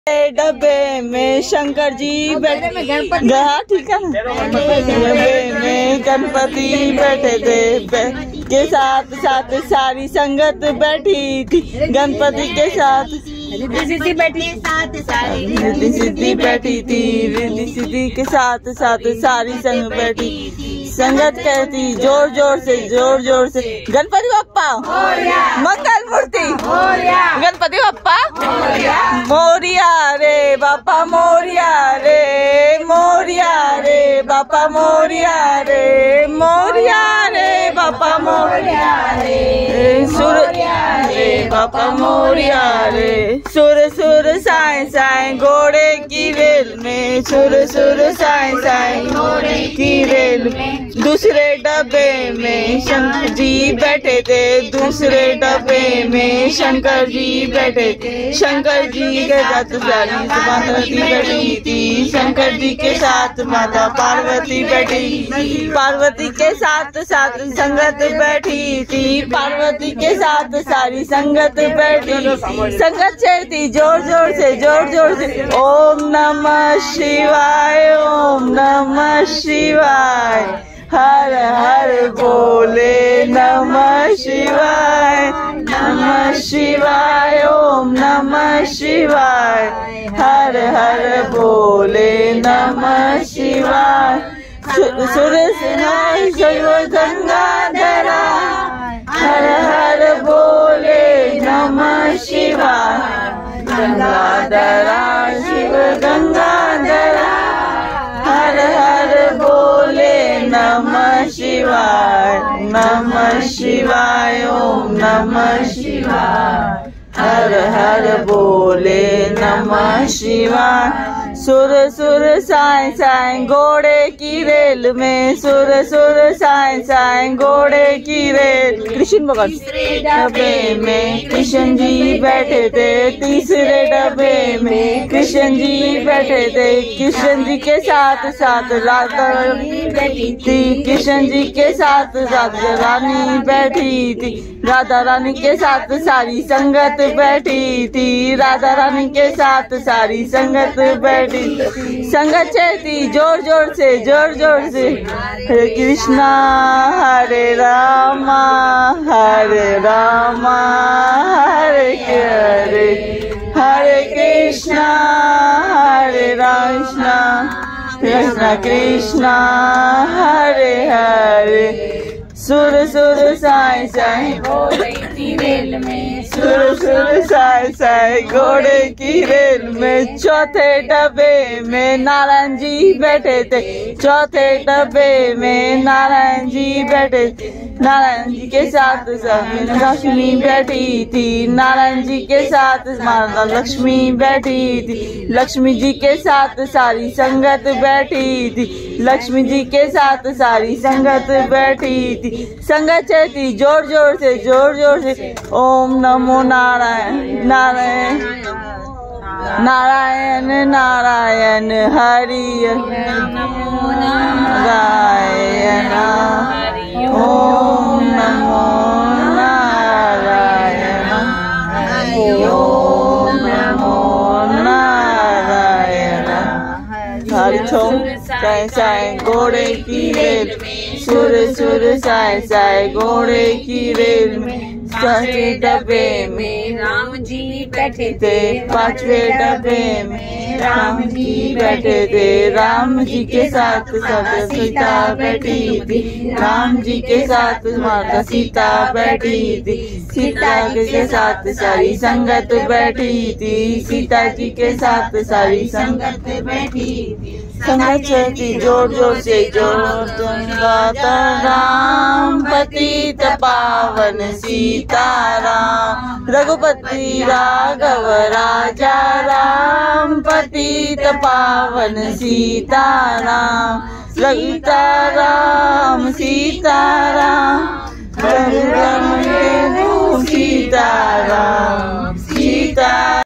डब्बे में शंकर जी बैठे, ठीक है ना। डब्बे में गणपति बैठे थे, के साथ साथ सारी संगत बैठी थी। गणपति के साथ रिद्धि सिद्धि बैठी थी, रिद्धि सिद्धि के साथ साथ सारी संग बैठी। संगत कहती जोर जोर से गणपति बप्पा मंगल मूर्ति, गणपति बप्पा मोरिया रे बापा, मोरिया रे, मोरिया रे बापा, मोरिया रे, मोरिया रे बापा, मोरिया रे, सुर रे बापा, मोरिया रे। सुर सुर साए साए घोड़े की रेल में, सुर सुर साए साए घोड़े की रेल में। दूसरे डब्बे में शंकर जी बैठे थे, दूसरे डब्बे में शंकर जी बैठे थे। शंकर जी के साथ सारी पार्वती बैठी थी, शंकर जी के साथ माता पार्वती बैठी। पार्वती के साथ साथ संगत बैठी थी, पार्वती के साथ सारी संगत बैठी। संगत चलती जोर जोर से ओम नमः शिवाय, ओम नमः शिवाय, हर हर बोले नमः शिवाय, नमः शिवाय, ओम नमः शिवाय, हर हर बोले नमः शिवाय। सुर सिनाई गंगाधरा, हर हर बोले नमः शिवाय, गंगाधरा शिव गंगाधरा, हर हर बोले नमः शिवाय, नमः शिवाय, ओम नमः शिवाय, हर हर बोले नमः शिवाय। सुर सुर साए साए घोड़े की रेल में, सुर सुर साए साए घोड़े की रेल। कृष्ण भगवान डब्बे में कृष्ण जी बैठे थे, तीसरे डब्बे में कृष्ण जी बैठे थे। कृष्ण जी के साथ साथ राधा रानी बैठी थी, कृष्ण जी के साथ साथ रानी बैठी थी। राधा रानी के साथ सारी संगत बैठी थी, राधा रानी के साथ सारी संगत बैठी। संगत चलती जोर जोर से हरे कृष्णा हरे रामा, हरे रामा हरे हरे, हरे कृष्णा हरे कृष्णा, कृष्णा कृष्णा हरे हरे। सुर सुर साए साए घोड़े की रेल में, सुर सुर साए साए घोड़े की रेल में। चौथे डब्बे में नारायण जी बैठे थे, चौथे डब्बे में नारायण जी बैठे थे। नारायण जी के साथ लक्ष्मी बैठी थी, नारायण जी के साथ माता लक्ष्मी बैठी थी। लक्ष्मी जी के साथ सारी संगत बैठी थी, लक्ष्मी जी के साथ सारी संगत बैठी थी। संगत चलती जोर जोर से ओम नमो नारायण, नारायण नारायण नारायण हरि नारायण, ओम नमो नारायण, ओम नमो नारायण। हरि साए साए घोड़े की रेल, सुर सुर साए साए घोड़े की रेल में। चौथे डब्बे में राम जी बैठे थे, पांचवे डब्बे में राम जी बैठे थे। राम जी के साथ साथ सीता बैठी थी, राम जी के साथ माता सीता बैठी थी। सीता के साथ सारी संगत बैठी थी, सीता जी के साथ सारी संगत बैठी थी। संगत चलती जोर जोर से गाता राम पतित पावन सीताराम, रघुपति राघव राजा राम पतित पावन सीताराम। सीताराम सीताराम सीताराम सीता